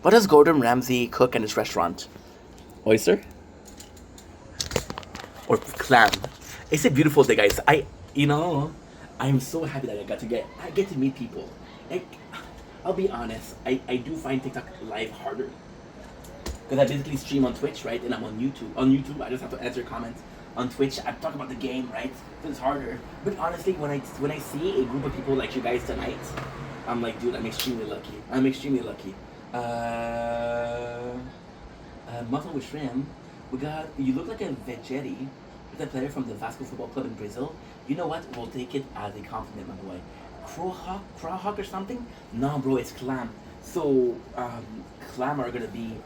What does Gordon Ramsay cook in his restaurant? Oyster or clam? It's a beautiful day, guys. You know, I'm so happy that I get to meet people. Like, I'll be honest, I do find TikTok live harder because I basically stream on Twitch, right? And I'm on YouTube. On YouTube, I just have to answer comments. On Twitch, I talk about the game, right? So it's harder. But honestly, when I see a group of people like you guys tonight, I'm like, dude, I'm extremely lucky. I'm extremely lucky. Muffin with shrimp. We got. You look like a Vegetti. Is a player from the Vasco Football Club in Brazil. You know what? We'll take it as a compliment, by the way. Crowhawk or something? No, bro, it's clam. So, clam are gonna be.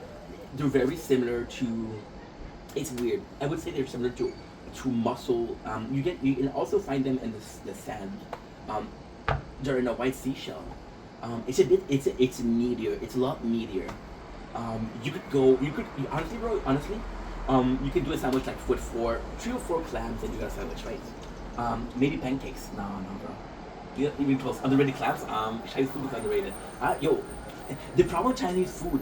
They're very similar to. It's weird. I would say they're similar to mussel. You can also find them in the sand. Um, they're in a white seashell. It's a bit. It's meatier. It's a lot meatier. You could go. You could honestly, bro. Honestly, you could do a sandwich like with 3 or 4 clams, and you got a sandwich, right? Maybe pancakes. No, no, bro. You even close. Underrated clams. Chinese food is underrated. Yo, the problem with Chinese food.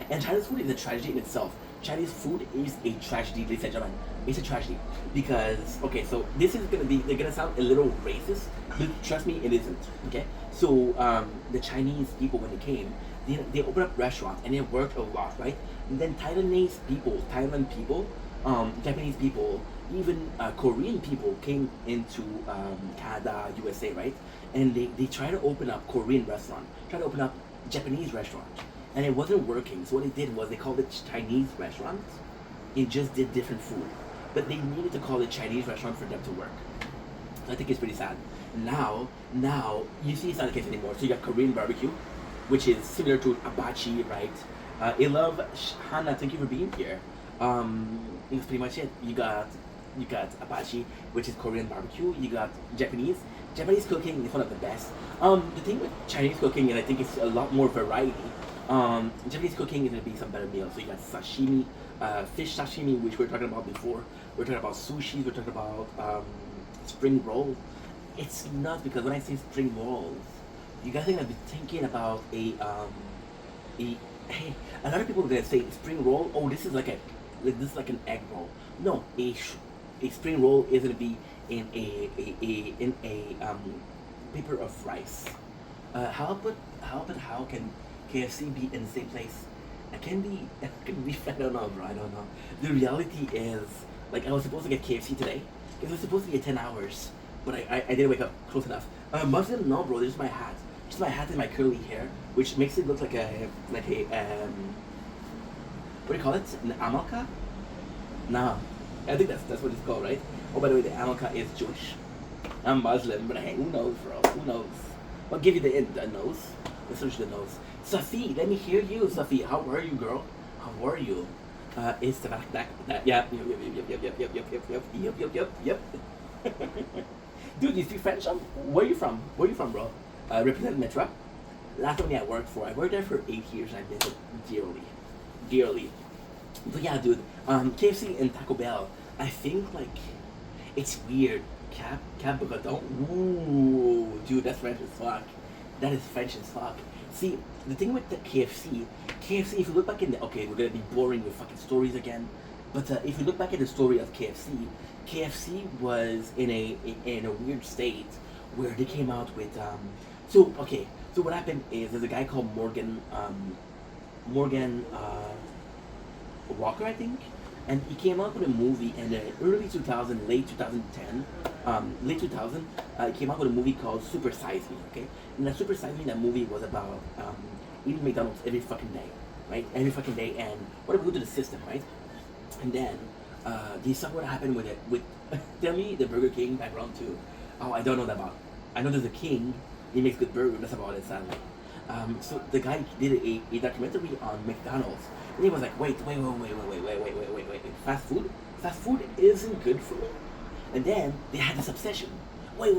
And Chinese food is a tragedy in itself. Chinese food is a tragedy, ladies and gentlemen. It's a tragedy because so this is gonna be. They're gonna sound a little racist, but trust me, it isn't. Okay, so the Chinese people when they came, they opened up restaurants and it worked a lot, right? And then Thailand people, Japanese people, even Korean people came into Canada, USA, right? And they try to open up Korean restaurant, try to open up Japanese restaurant, and it wasn't working. So what they did was they called it Chinese restaurant. It just did different food, but they needed to call it Chinese restaurant for them to work. So I think it's pretty sad. Now you see it's not the case anymore. So you got Korean barbecue, which is similar to hibachi, right? I love Hannah. Thank you for being here. That's pretty much it. You got hibachi, which is Korean barbecue. You got Japanese. Japanese cooking is one of the best. The thing with Chinese cooking, and I think it's a lot more variety. Japanese cooking is gonna be some better meals. So you got sashimi, fish sashimi, which we were talking about before. We're talking about sushi. We're talking about spring roll. It's nuts because when I say spring rolls, you guys are gonna be thinking about a hey. A lot of people are gonna say spring roll. Oh, this is like an egg roll. No, a spring roll is gonna be in a paper of rice. How can KFC be in the same place? It can be. I don't know, bro. I don't know. The reality is, like, I was supposed to get KFC today. It was supposed to be at 10 hours, but I didn't wake up close enough. Muslim, no, bro. There's my hat. Just my hat and my curly hair, which makes it look like a what do you call it? An amalka? No, I think that's what it's called, right? Oh, by the way, the amalka is Jewish. I'm Muslim, but hey, who knows, bro? Who knows? I'll give you the nose. Let's search the nose. Safi, let me hear you, Safi. How are you, girl? How are you? It's the back. Yeah. Yep. Dude, you speak French? Where you from? Where you from, bro? Represent Metra. Last company I worked for. I worked there for 8 years and I miss it dearly. But yeah, dude. KFC and Taco Bell. I think like it's weird. Cab Bougaton. Ooh, dude, that's French as fuck. That is French as fuck. See, the thing with the KFC, if you look back in the, okay, we're gonna be boring with fucking stories again, but if you look back at the story of KFC was in a weird state where they came out with, so what happened is there's a guy called Morgan Walker, I think, and he came out with a movie in the early 2000, late 2010, late 2000. He came out with a movie called Super Size Me. Okay, and that Super Size Me, that movie was about eating McDonald's every fucking day, right? Every fucking day, and what it would do to the system, right? And then they saw what happened with it. With tell me the Burger King background too. Oh, I don't know that about. I know there's a king. He makes good burger. That's about it, sadly. So the guy did a documentary on McDonald's, and he was like, wait. Fast food isn't good for me. And then they had this obsession. Wait.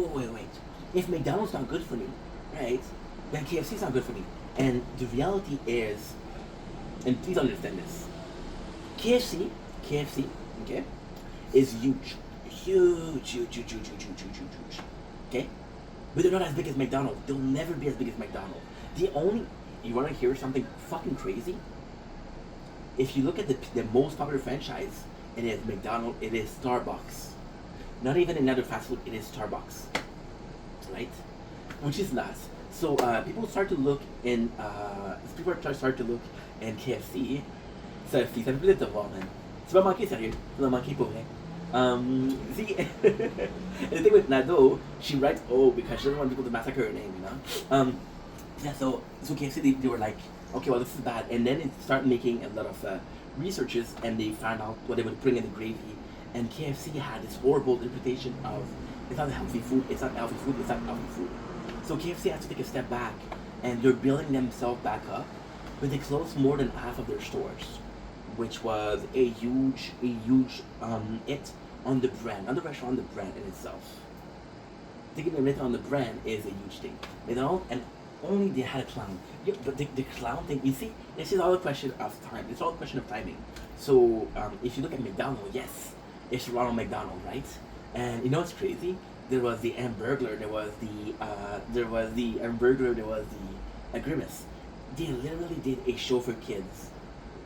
If McDonald's not good for me, right? Then KFC's not good for me. And the reality is, and please understand this, KFC, okay, is huge. Okay, but they're not as big as McDonald's. They'll never be as big as McDonald's. The only you want to hear something fucking crazy? If you look at the most popular franchise, it is McDonald's, it is Starbucks. Not even another fast food, it is Starbucks. Right? Which is nuts. So people start to look in, start to look in KFC. Ça fait plus de te voir, man. Tu vas manquer, sérieux. Tu vas manquer pour vrai. See, and the thing with Nado, she writes O because she doesn't want people to massacre her name, you know? Yeah, so KFC, they were like, okay, well, this is bad. And then it started making a lot of researches, and they found out what they would bring in the gravy. And KFC had this horrible reputation of, it's not healthy food, it's not healthy food, it's not healthy food. So KFC has to take a step back, and they're building themselves back up, but they closed more than half of their stores, which was a huge hit on the brand, on the restaurant, the brand in itself. Taking a hit on the brand is a huge thing, you know, and only they had a clown. Yeah, but the clown thing, you see, this is all a question of time. It's all a question of timing. So if you look at McDonald's, yes, it's Ronald McDonald, right? And you know what's crazy? There was the Hamburglar, there was the Hamburglar, there was the Grimace. They literally did a show for kids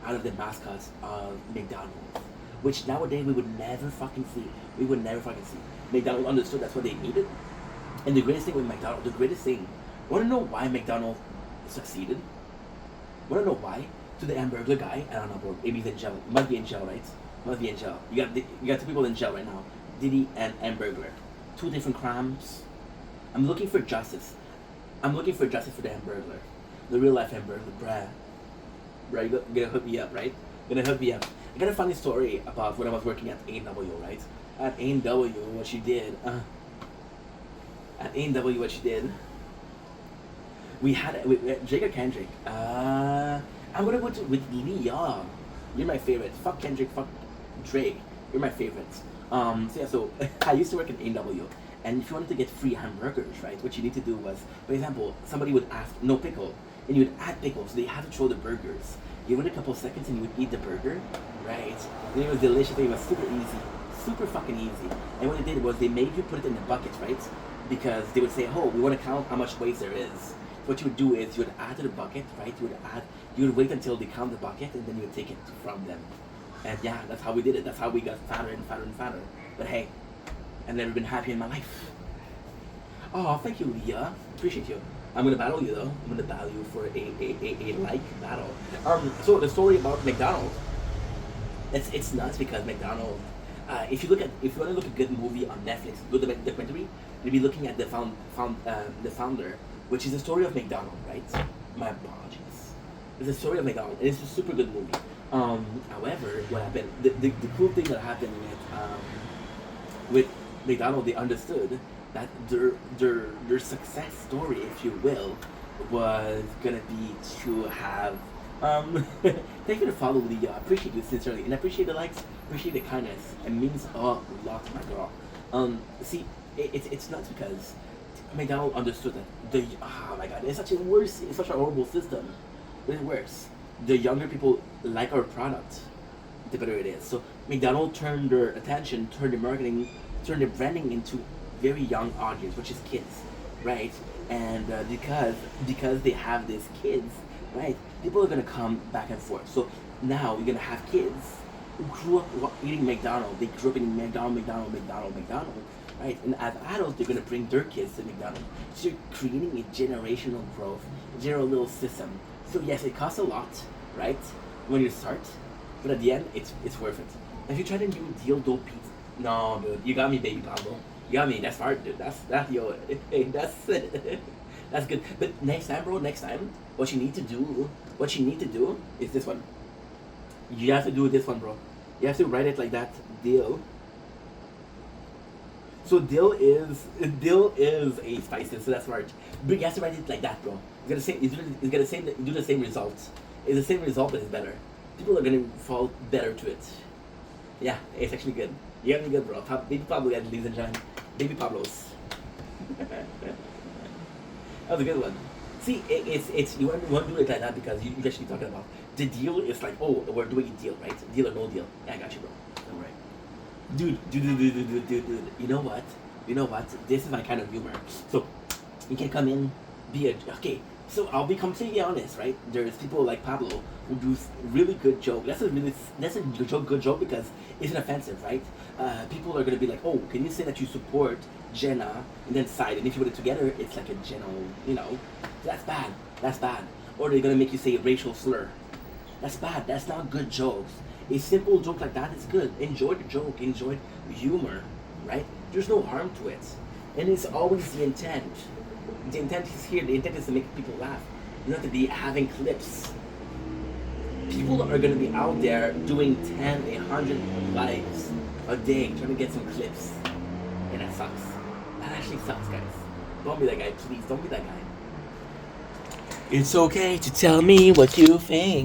out of the mascots of McDonald's, which nowadays we would never fucking see. We would never fucking see. McDonald's understood that's what they needed. And the greatest thing with McDonald's, the greatest thing, want to know why McDonald's succeeded? Want to know why? To the Hamburglar guy, I don't know, bro. Maybe he's in jail. He must be in jail, right? Must be in jail. You got two people in jail right now. Diddy and Hamburglar. Two different crimes. I'm looking for justice. I'm looking for justice for the Hamburglar. The real life Hamburglar, bruh. Bruh, you're gonna hook me up, right? You're gonna hook me up. I got a funny story about when I was working at A&W, right? At A&W, what she did. At A&W, what she did. We had Drake or Kendrick. I'm gonna go with Leah. You're my favorite. Fuck Kendrick. Fuck Drake. You're my favorites. So yeah. So I used to work at A&W, and if you wanted to get free hamburgers, right, what you need to do was, for example, somebody would ask no pickle, and you would add pickles. So they had to throw the burgers. You wait a couple of seconds, and you would eat the burger, right? And it was delicious. It was super easy, super fucking easy. And what they did was they made you put it in the bucket, right? Because they would say, oh, we want to count how much waste there is. What you would do is you would add to the bucket, right? You would wait until they count the bucket, and then you would take it from them. And yeah, that's how we did it. That's how we got fatter and fatter and fatter. But hey, I've never been happy in my life. Oh, thank you, Leah. Appreciate you. I'm gonna battle you though. I'm gonna battle you for a like battle. So the story about McDonald's, it's nuts because McDonald's. If you want to look at a good movie on Netflix, good documentary, you'll be looking at the founder, which is the story of McDonald's, right? My apologies. It's the story of McDonald's, and it's a super good movie. However, what happened? The cool thing that happened with McDonald's, they understood that their success story, if you will, was gonna be to have. Thank you to follow Leah. I appreciate you sincerely, and I appreciate the likes, appreciate the kindness. It means a lot, my girl. See, it's nuts because McDonald's understood that oh my god, it's such a horrible system. But it works. The younger people like our product, the better it is. So McDonald's turned their attention, turned their marketing, turned their branding into very young audience, which is kids, right? And because they have these kids, right? People are gonna come back and forth. So now you're gonna have kids who grew up eating McDonald's. They grew up eating McDonald's, right? And as adults, they're gonna bring their kids to McDonald's. So you're creating a generational growth, little system. So yes, it costs a lot, right? When you start, but at the end, it's worth it. If you try to do dildo pizza, no, dude, you got me, baby Pablo. You got me. That's hard, dude. That's yo. Hey, that's it. That's good. But next time, bro. Next time, what you need to do is this one. You have to do this one, bro. You have to write it like that. Dill. So dill is a spices, so that's smart. But you have to write it like that, bro. It's gonna do the same results. It's the same result, but it's better. People are gonna fall better to it. Yeah, it's actually good. You got me good, bro. Baby Pablo, ladies and gentlemen. Baby Pablos. That was a good one. See, it's you want to do it like that because you actually talking about the deal is like, oh, we're doing a deal, right? Deal or no deal. Yeah, I got you, bro. All right. Dude. You know what? This is my kind of humor. So, you can come in, So I'll be completely honest, right? There's people like Pablo who do really good joke. That's a good joke because it's inoffensive, right? People are gonna be like, oh, can you say that you support Jenna and then side, and if you put it together, it's like a general, that's bad. That's bad. Or they're gonna make you say a racial slur. That's bad. That's not good jokes. A simple joke like that is good. Enjoy the joke. Enjoy humor, right? There's no harm to it, and it's always the intent. The intent is here. The intent is to make people laugh, not to be having clips. People are gonna be out there doing 10, 100 lives a day trying to get some clips, and that sucks. That actually sucks, guys. Don't be that guy, please. Don't be that guy. It's okay to tell me what you think.